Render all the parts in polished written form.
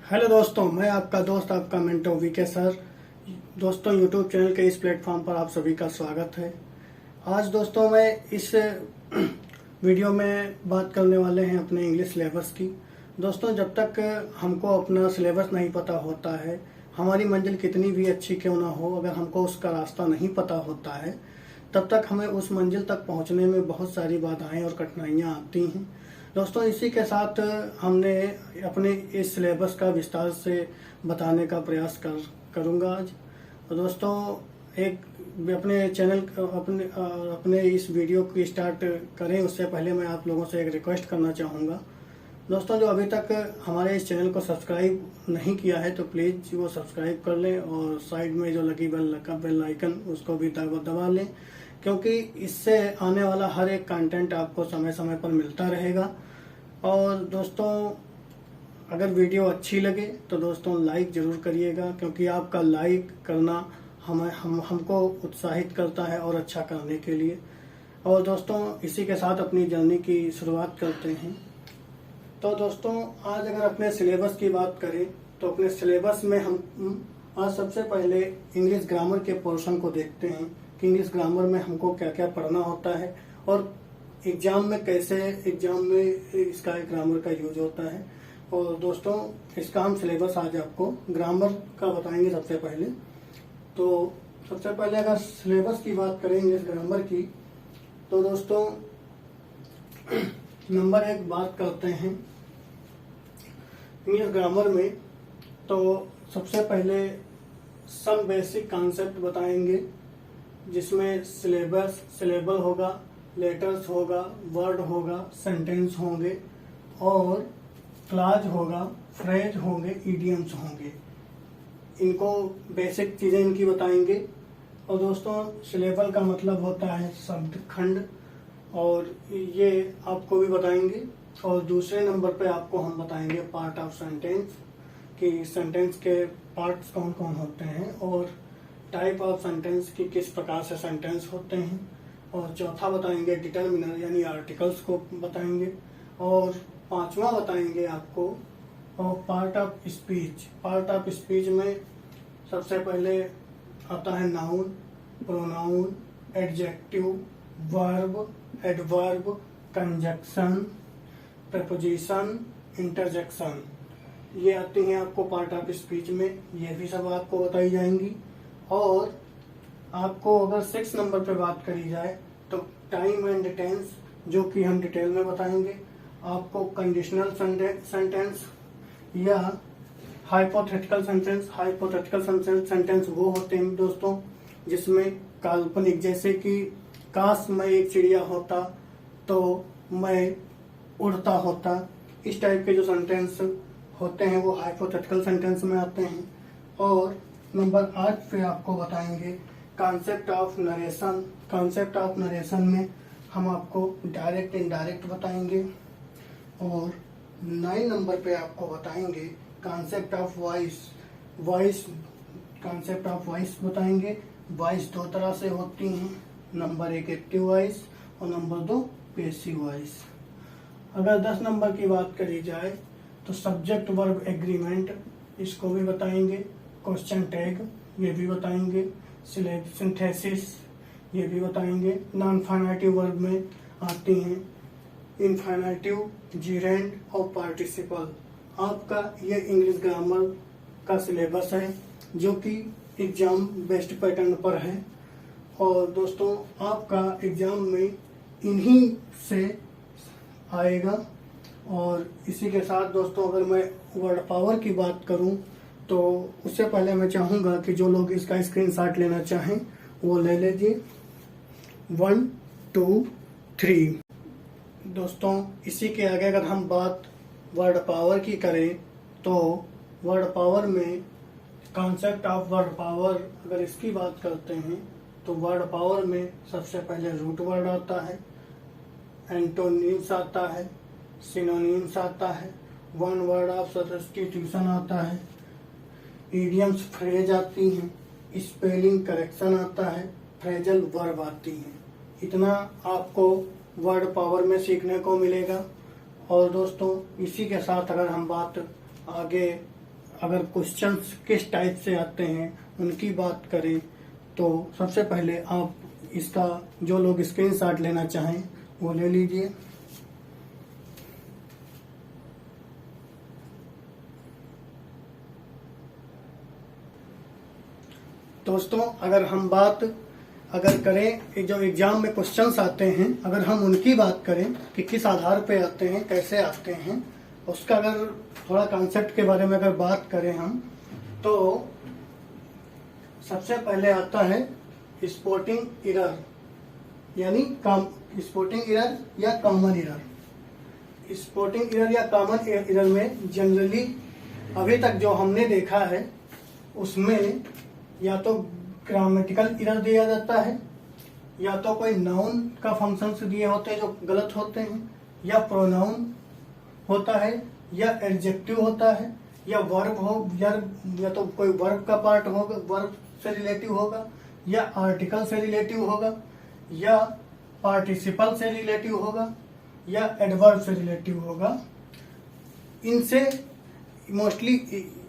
Hello दोस्तों, मैं आपका दोस्त आपका मेंटो वीके सर। दोस्तों, यूट्यूब चैनल के इस प्लेटफॉर्म पर आप सभी का स्वागत है। आज दोस्तों मैं इस वीडियो में बात करने वाले हैं अपने इंग्लिश सिलेबस की। दोस्तों, जब तक हमको अपना सिलेबस नहीं पता होता है, हमारी मंजिल कितनी भी अच्छी क्यों ना हो, अगर हमको उसका रास्ता नहीं पता होता है तब तक हमें उस मंजिल तक पहुंचने में बहुत सारी बाधाएं और कठिनाइयां आती हैं। दोस्तों, इसी के साथ हमने अपने इस सिलेबस का विस्तार से बताने का प्रयास करूंगा आज। और दोस्तों, एक अपने चैनल अपने इस वीडियो को स्टार्ट करें उससे पहले मैं आप लोगों से एक रिक्वेस्ट करना चाहूँगा। दोस्तों, जो अभी तक हमारे इस चैनल को सब्सक्राइब नहीं किया है तो प्लीज़ वो सब्सक्राइब कर लें और साइड में जो लगी बेल आइकन उसको भी दबा लें, क्योंकि इससे आने वाला हर एक कंटेंट आपको समय समय पर मिलता रहेगा। और दोस्तों, अगर वीडियो अच्छी लगे तो दोस्तों लाइक ज़रूर करिएगा, क्योंकि आपका लाइक करना हमको उत्साहित करता है और अच्छा करने के लिए। और दोस्तों, इसी के साथ अपनी जर्नी की शुरुआत करते हैं। तो दोस्तों, आज अगर अपने सिलेबस की बात करें तो अपने सिलेबस में हम आज सबसे पहले इंग्लिश ग्रामर के पोर्शन को देखते हैं कि इंग्लिश ग्रामर में हमको क्या क्या पढ़ना होता है और एग्जाम में इसका ग्रामर का यूज होता है। और दोस्तों, इसका हम सिलेबस आज आपको ग्रामर का बताएंगे। सबसे पहले अगर सिलेबस की बात करें इंग्लिश ग्रामर की, तो दोस्तों नंबर 1 बात करते हैं इंग्लिश ग्रामर में। तो सबसे पहले सम बेसिक कॉन्सेप्ट बताएंगे, जिसमें सिलेबल होगा, लेटर्स होगा, वर्ड होगा, सेंटेंस होंगे और क्लाज होगा, फ्रेज होंगे, इडियम्स होंगे। इनको बेसिक चीजें इनकी बताएंगे। और दोस्तों, सिलेबल का मतलब होता है शब्द खंड, और ये आपको भी बताएंगे। और दूसरे नंबर पे आपको हम बताएंगे पार्ट ऑफ सेंटेंस, कि सेंटेंस के पार्ट्स कौन कौन होते हैं और टाइप ऑफ सेंटेंस की किस प्रकार से सेंटेंस होते हैं। और चौथा बताएंगे डिटर्मिनर यानी आर्टिकल्स को बताएंगे। और पांचवा बताएंगे आपको और part of speech. Part of speech में सबसे पहले आता है noun, pronoun, adjective, verb, adverb, conjunction, preposition, interjection, ये आती हैं आपको पार्ट ऑफ स्पीच में। ये भी सब आपको बताई जाएंगी। और आपको अगर 6 नंबर पे बात करी जाए तो टाइम एंड टेंस, जो कि हम डिटेल में बताएंगे। आपको कंडीशनल सेंटेंस या हाइपोथेटिकल सेंटेंस। हाइपोथेटिकल सेंटेंस वो होते हैं दोस्तों जिसमें काल्पनिक, जैसे कि काश मैं एक चिड़िया होता तो मैं उड़ता होता, इस टाइप के जो सेंटेंस होते हैं वो हाइपोथेटिकल सेंटेंस में आते हैं। और नंबर 8 पे आपको बताएंगे concept of narration. Concept of narration में हम आपको डायरेक्ट इनडायरेक्ट बताएंगे। और 9 नंबर पे आपको बताएंगे concept of voice. Concept of voice बताएंगे। वॉइस 2 तरह से होती हैं, नंबर 1 एक्टिव वॉइस और नंबर 2 पैसिव वॉइस। अगर 10 नंबर की बात करी जाए तो सब्जेक्ट वर्ब एग्रीमेंट, इसको भी बताएंगे। क्वेश्चन टैग, ये भी बताएंगे। सिंथेसिस, ये भी बताएंगे। नॉन फाइनाइटिव वर्ब में आती हैं इनफाइनाइटिव, जीरेंड और पार्टिसिपल। आपका ये इंग्लिश ग्रामर का सिलेबस है, जो कि एग्जाम बेस्ड पैटर्न पर है। और दोस्तों, आपका एग्जाम में इन्हीं से आएगा। और इसी के साथ दोस्तों, अगर मैं वर्ड पावर की बात करूं तो उससे पहले मैं चाहूंगा कि जो लोग इसका स्क्रीनशॉट लेना चाहें वो ले लीजिए। 1 2 3। दोस्तों, इसी के आगे अगर हम बात वर्ड पावर की करें तो वर्ड पावर में कॉन्सेप्ट ऑफ वर्ड पावर अगर इसकी बात करते हैं तो वर्ड पावर में सबसे पहले रूट वर्ड आता है, एंटोनिम्स आता है, सिनोनिम्स आता है, वन वर्ड ऑफ सब्स्टिट्यूशन आता है, इडियम्स फ्रेज आती हैं, स्पेलिंग करेक्शन आता है, फ्रेजल वर्ब आती हैं। इतना आपको वर्ड पावर में सीखने को मिलेगा। और दोस्तों, इसी के साथ अगर हम बात आगे अगर क्वेश्चंस किस टाइप से आते हैं उनकी बात करें तो सबसे पहले आप इसका जो लोग स्क्रीनशॉट लेना चाहें वो ले लीजिए। दोस्तों अगर हम बात करें कि जो एग्जाम में क्वेश्चंस आते हैं, अगर हम उनकी बात करें कि किस आधार पे आते हैं, कैसे आते हैं, उसका अगर थोड़ा कॉन्सेप्ट के बारे में अगर बात करें हम, तो सबसे पहले आता है स्पोर्टिंग एरर, यानी स्पोर्टिंग एरर या कॉमन एरर। स्पोर्टिंग एरर या कॉमन एरर में जनरली अभी तक जो हमने देखा है उसमें या तो ग्रामेटिकल एरर दिया जाता है, या तो कोई नाउन का फंक्शंस दिए होते हैं जो गलत होते हैं, या प्रोनाउन होता है, या एडजेक्टिव होता है, या वर्ब हो, या तो कोई वर्ब का पार्ट होगा, वर्ब से रिलेटिव होगा, या आर्टिकल से रिलेटिव होगा, या पार्टिसिपल से रिलेटिव होगा, या एडवर्ब से रिलेटिव होगा। इनसे मोस्टली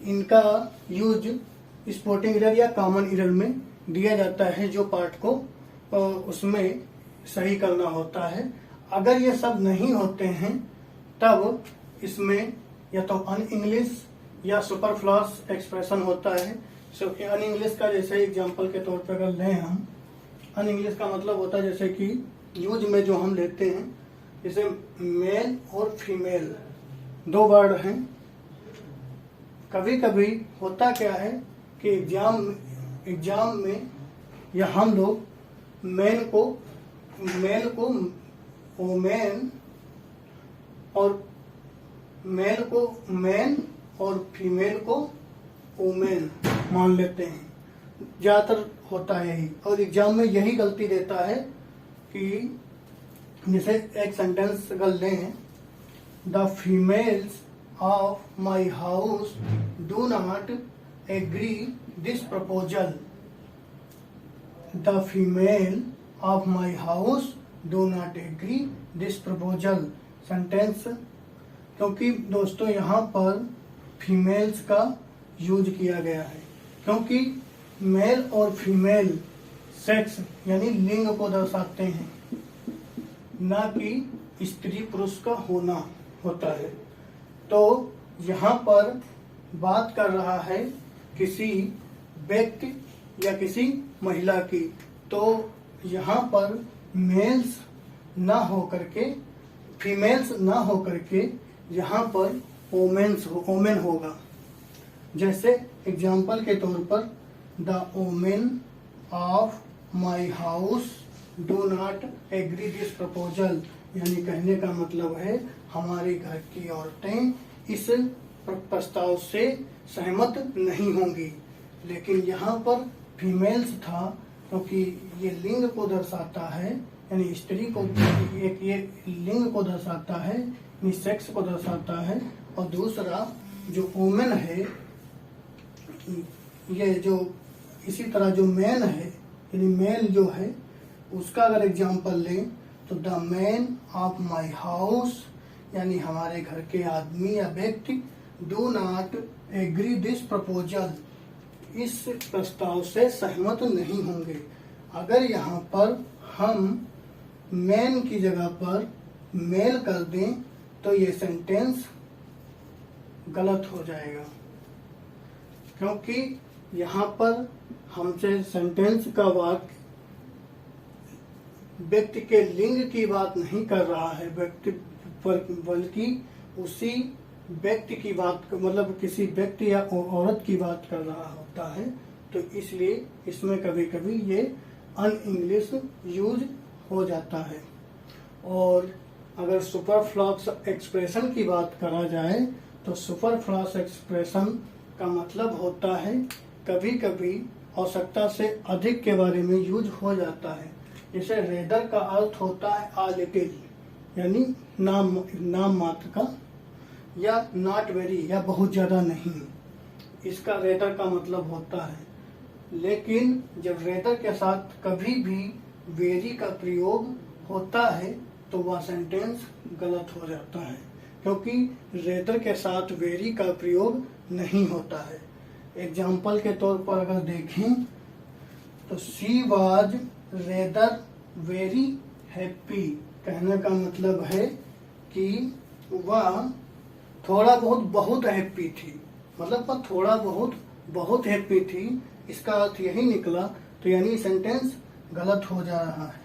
इनका यूज स्पोर्टिंग एरर या कॉमन एरर में दिया जाता है, जो पार्ट को उसमें सही करना होता है। अगर ये सब नहीं होते हैं तब इसमें या तो अन इंग्लिश या सुपरफ्लूअस एक्सप्रेशन होता है। अन इंग्लिश का जैसे एग्जांपल के तौर पर अगर लें हम, अन इंग्लिश का मतलब होता है जैसे कि यूज में जो हम लेते हैं, जैसे मेल और फीमेल दो वर्ड हैं। कभी कभी होता क्या है कि एग्जाम में या हम लोग मेल को ओमेन और मेल को मैन और फीमेल को ओमेन मान लेते हैं, ज्यादातर होता है यही। और एग्जाम में यही गलती देता है कि जैसे एक सेंटेंस अगर लें, the females of my house do not agree this proposal. The female of my house do not agree this proposal sentence, क्योंकि दोस्तों यहाँ पर फीमेल्स का यूज किया गया है, क्योंकि मेल और फीमेल सेक्स यानी लिंग को दर्शाते हैं, ना कि स्त्री पुरुष का होना होता है। तो यहाँ पर बात कर रहा है किसी व्यक्ति या किसी महिला की, तो यहाँ पर मेल्स ना हो करके, फीमेल्स ना हो करके यहाँ पर ओमेन होगा। जैसे एग्जाम्पल के तौर पर, the women of my house do not agree this proposal, यानी कहने का मतलब है हमारे घर की औरतें इस प्रस्ताव से सहमत नहीं होंगी। लेकिन यहाँ पर फीमेल्स था, क्योंकि ये लिंग को दर्शाता है, यानी स्त्री को, ये लिंग को दर्शाता है, यानी सेक्स को दर्शाता है। और दूसरा जो ओमेन है, ये जो इसी तरह जो मैन है, यानी मेल जो है, उसका अगर एग्जाम्पल लें तो the man of my house, यानी हमारे घर के आदमी या व्यक्ति, do not agree this proposal, इस प्रस्ताव से सहमत नहीं होंगे। अगर यहाँ पर हम मैन की जगह पर मेल कर दें तो ये सेंटेंस गलत हो जाएगा, क्योंकि यहाँ पर हमसे सेंटेंस का वाक्य व्यक्ति के लिंग की बात नहीं कर रहा है, व्यक्ति बल्कि उसी व्यक्ति की बात, मतलब किसी व्यक्ति या औरत की बात कर रहा होता है। तो इसलिए इसमें कभी कभी ये अन इंग्लिश यूज हो जाता है। और अगर सुपरफ्लूअस एक्सप्रेशन की बात करा जाए तो सुपरफ्लूअस एक्सप्रेशन का मतलब होता है कभी कभी आवश्यकता से अधिक के बारे में यूज हो जाता है। जैसे रेदर का अर्थ होता है आ लिटिल, यानी नाम मात्र का, या नॉट वेरी, या बहुत ज्यादा नहीं, इसका रेदर का मतलब होता है। लेकिन जब रेदर के साथ कभी भी वेरी का प्रयोग होता है तो वह सेंटेंस गलत हो जाता है। क्योंकि रेदर के साथ वेरी का प्रयोग नहीं होता है। एग्जाम्पल के तौर पर अगर देखें तो she was rather very happy, कहने का मतलब है कि वह थोड़ा बहुत बहुत हैप्पी थी, मतलब वह थोड़ा बहुत बहुत हैप्पी थी। इसका अर्थ यही निकला, तो यानी सेंटेंस गलत हो जा रहा है।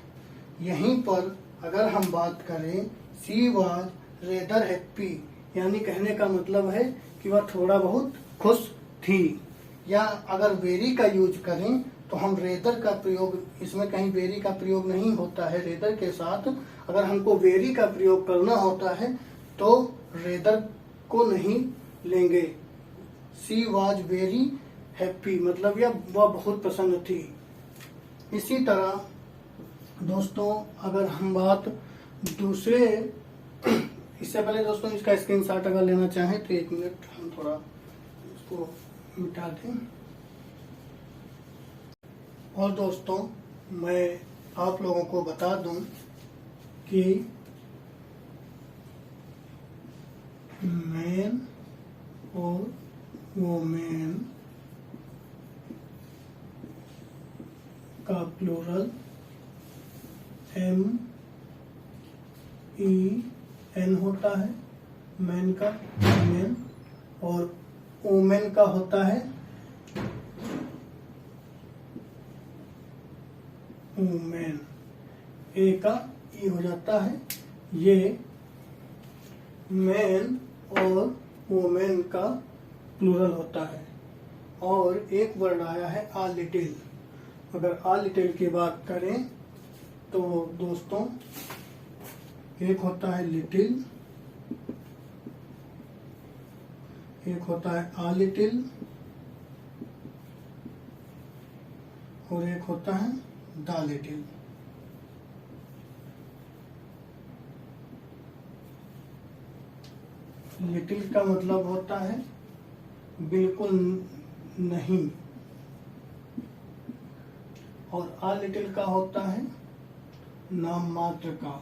यहीं पर अगर हम बात करें शी वाज रेदर हैप्पी, यानी कहने का मतलब है कि वह थोड़ा बहुत खुश थी। या अगर वेरी का यूज करें तो हम रेदर का प्रयोग, इसमें कहीं वेरी का प्रयोग नहीं होता है। रेदर के साथ अगर हमको वेरी का प्रयोग करना होता है तो रेदर को नहीं लेंगे। शी वाज वेरी हैप्पी, मतलब यह वह बहुत प्रसन्न थी। इसी तरह दोस्तों अगर हम बात दूसरे, इससे पहले दोस्तों इसका स्क्रीनशॉट अगर लेना चाहें तो 1 मिनट हम थोड़ा इसको मिटा दें। और दोस्तों मैं आप लोगों को बता दूं कि मैन और वोमेन का प्लूरल MEN होता है, मैन का मैन, और वोमेन का होता है वोमेन। ए का ई हो जाता है। ये मैन और वोमेन का प्लूरल होता है। और एक वर्ड आया है आ लिटिल। अगर आ लिटिल की बात करें तो दोस्तों एक होता है लिटिल, एक होता है आ लिटिल, और एक होता है द लिटिल। लिटिल का मतलब होता है बिल्कुल नहीं, और आ लिटिल का होता है नाम मात्र का।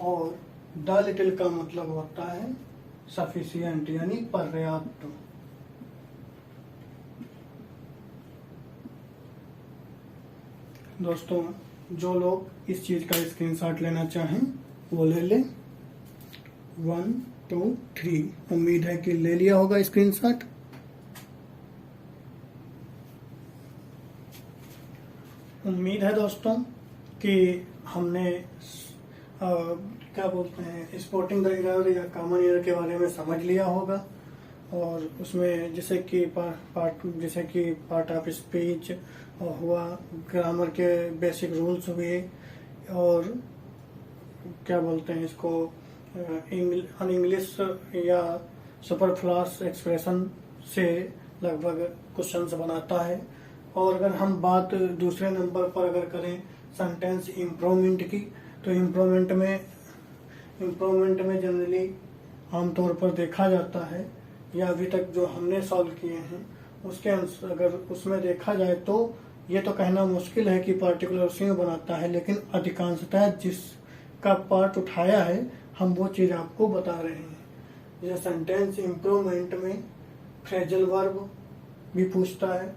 और द लिटिल का मतलब होता है सफिशिएंट, यानी पर्याप्त। दोस्तों जो लोग इस चीज का स्क्रीनशॉट लेना चाहें वो ले लें। 1 2 3। उम्मीद है कि ले लिया होगा स्क्रीनशॉट। उम्मीद है दोस्तों कि हमने क्या बोलते हैं स्पोर्टिंग द ईयर या कॉमन ईयर के बारे में समझ लिया होगा। और उसमें जैसे कि पार्ट ऑफ स्पीच हुआ, ग्रामर के बेसिक रूल्स हुए, और क्या बोलते हैं इसको इंग्लिश या सुपरफ्लूअस एक्सप्रेशन से लगभग क्वेश्चंस बनाता है। और अगर हम बात दूसरे नंबर पर अगर करें सेंटेंस इम्प्रूवमेंट की, तो इम्प्रूवमेंट में जनरली आमतौर पर देखा जाता है, या अभी तक जो हमने सॉल्व किए हैं उसके अगर उसमें देखा जाए तो ये तो कहना मुश्किल है कि पार्टिकुलर उसी में बनाता है, लेकिन अधिकांशतः जिसका पार्ट उठाया है हम वो चीज़ आपको बता रहे हैं। जैसे सेंटेंस इम्प्रूवमेंट में फ्रेजल वर्ब भी पूछता है,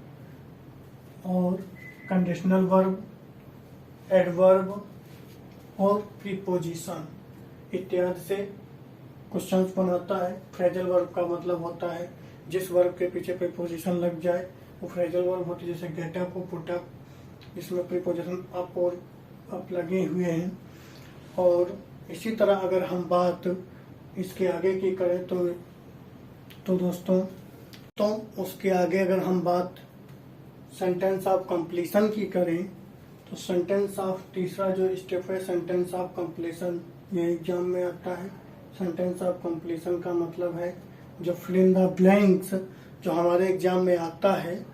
और कंडीशनल वर्ब, एडवर्ब और प्रीपोजिशन इत्यादि से क्वेश्चंस बनाता है। फ्रेजल वर्ब का मतलब होता है जिस वर्ब के पीछे प्रीपोजिशन लग जाए वो फ्रेजल वर्ब होती है, जैसे गेट अप और पुट अप, इसमें प्रीपोजिशन अप और अप लगे हुए हैं। और इसी तरह अगर हम बात इसके आगे की करें तो दोस्तों तो उसके आगे अगर हम बात सेंटेंस ऑफ कंप्लीशन की करें तो सेंटेंस ऑफ तीसरा जो स्टेप है सेंटेंस ऑफ कंप्लीशन, ये एग्जाम में आता है। सेंटेंस ऑफ कंप्लीशन का मतलब है जो फिल इन द ब्लैंक्स जो हमारे एग्जाम में आता है,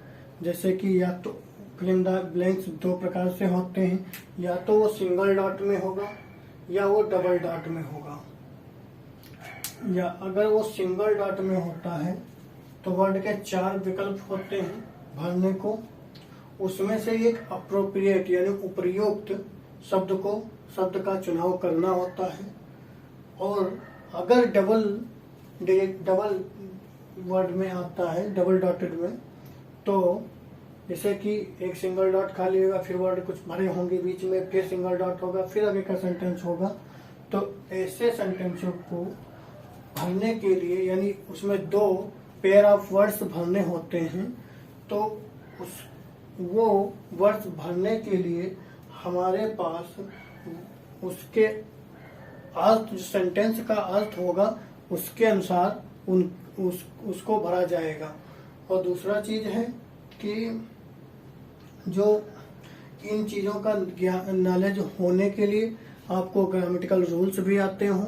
जैसे कि या तो फिल इन द ब्लैंक्स 2 प्रकार से होते हैं, या तो वो सिंगल डॉट में होगा या वो डबल डॉट में होगा। या अगर वो सिंगल डॉट में होता है तो वर्ड के 4 विकल्प होते हैं भरने को, उसमें से एक अप्रोप्रिएट यानी उपयुक्त शब्द को शब्द का चुनाव करना होता है। और अगर डबल वर्ड में आता है, डबल डॉटेड में, तो जैसे कि एक सिंगल डॉट खाली होगा, फिर वर्ड कुछ भरे होंगे बीच में, फिर सिंगल डॉट होगा, फिर आगे का सेंटेंस होगा, तो ऐसे सेंटेंसों को भरने के लिए, यानी उसमें 2 पेयर ऑफ वर्ड्स भरने होते हैं, तो वो वर्ड्स भरने के लिए हमारे पास उसके अर्थ, जो सेंटेंस का अर्थ होगा उसके अनुसार उसको भरा जाएगा। और दूसरा चीज है कि जो इन चीज़ों का नॉलेज होने के लिए आपको ग्रामेटिकल रूल्स भी आते हों,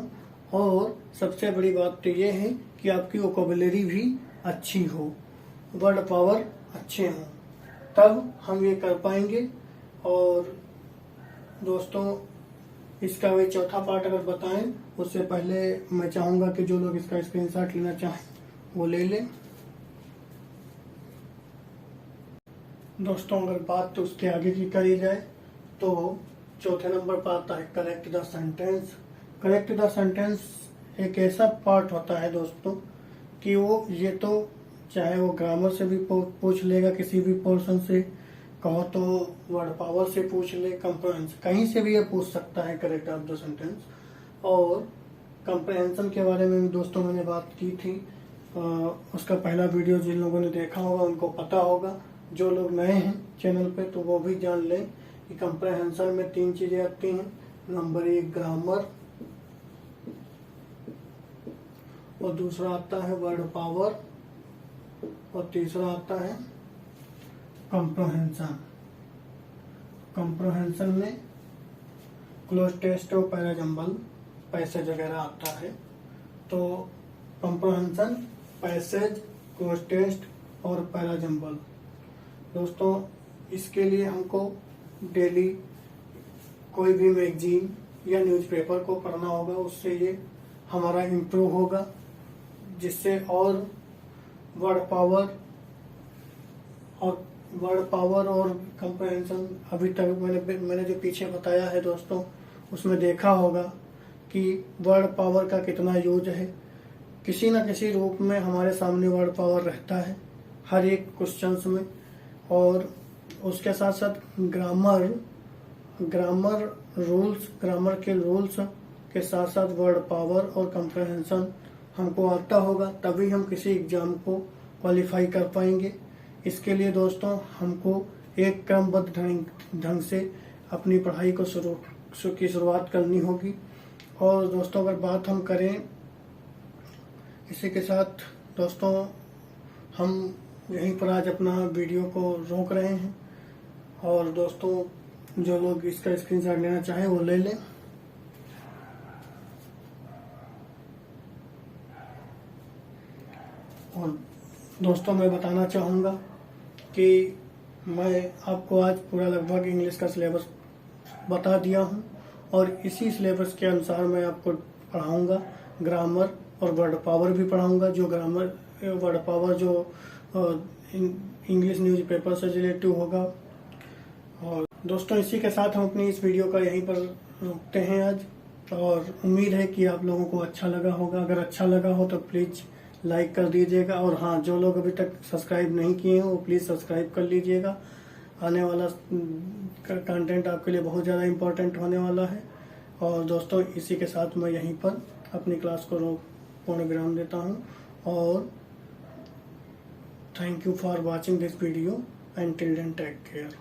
और सबसे बड़ी बात तो ये है कि आपकी वोकैबुलरी भी अच्छी हो, वर्ड पावर अच्छे हों, तब हम ये कर पाएंगे। और दोस्तों, इसका वे चौथा पार्ट अगर बताएं, उससे पहले मैं चाहूँगा कि जो लोग इसका स्क्रीनशॉट लेना चाहें वो ले लें। दोस्तों, अगर बात तो उसके आगे की करी जाए तो चौथे नंबर पर आता है correct the sentence. Correct the sentence एक ऐसा पार्ट होता है दोस्तों कि वो ये तो चाहे वो ग्रामर से भी पूछ लेगा, किसी भी पोर्शन से, कहो तो वर्ड पावर से पूछ ले, कंप्रहेंशन, कहीं से भी ये पूछ सकता है करेक्ट ऑफ द सेंटेंस। और कंप्रहेंशन के बारे में भी दोस्तों मैंने बात की थी, उसका पहला वीडियो जिन लोगों ने देखा होगा उनको पता होगा, जो लोग नए हैं चैनल पे तो वो भी जान लें कि कंप्रहेंशन में 3 चीजें आती हैं। नंबर 1 ग्रामर, और दूसरा आता है वर्ड पावर, और तीसरा आता है कंप्रहेंशन। कंप्रहेंशन में क्लोज टेस्ट और पैराजंबल, पैसेज वगैरह आता है। तो कंप्रहेंशन, पैसेज, क्लोज टेस्ट और पैराजंबल। दोस्तों, इसके लिए हमको डेली कोई भी मैगजीन या न्यूज़पेपर को पढ़ना होगा, उससे ये हमारा इम्प्रूव होगा, जिससे और वर्ड पावर और कंप्रहेंशन, अभी तक मैंने जो पीछे बताया है दोस्तों, उसमें देखा होगा कि वर्ड पावर का कितना यूज है। किसी न किसी रूप में हमारे सामने वर्ड पावर रहता है हर एक क्वेश्चंस में। और उसके साथ साथ ग्रामर के रूल्स के साथ साथ वर्ड पावर और कंप्रहेंशन हमको आता होगा, तभी हम किसी एग्जाम को क्वालिफाई कर पाएंगे। इसके लिए दोस्तों हमको एक क्रमबद्ध ढंग से अपनी पढ़ाई को की शुरुआत करनी होगी। और दोस्तों, अगर बात हम करें, इसी के साथ दोस्तों हम यहीं पर आज अपना वीडियो को रोक रहे हैं। और दोस्तों, जो लोग इसका स्क्रीनशॉट लेना चाहें वो ले लें। और दोस्तों, मैं बताना चाहूँगा कि मैं आपको आज पूरा लगभग इंग्लिश का सिलेबस बता दिया हूँ, और इसी सिलेबस के अनुसार मैं आपको पढ़ाऊँगा। ग्रामर और वर्ड पावर भी पढ़ाऊँगा। जो ग्रामर वर्ड पावर जो इंग्लिश न्यूज़पेपर से रिलेटिव होगा। और दोस्तों, इसी के साथ हम अपनी इस वीडियो का यहीं पर रोकते हैं आज, और उम्मीद है कि आप लोगों को अच्छा लगा होगा। अगर अच्छा लगा हो तो प्लीज़ लाइक कर दीजिएगा, और हाँ, जो लोग अभी तक सब्सक्राइब नहीं किए हैं वो प्लीज़ सब्सक्राइब कर लीजिएगा। आने वाला कंटेंट आपके लिए बहुत ज़्यादा इम्पोर्टेंट होने वाला है। और दोस्तों, इसी के साथ मैं यहीं पर अपनी क्लास को पूर्ण विराम देता हूँ, और thank you for watching this video, and till then take care.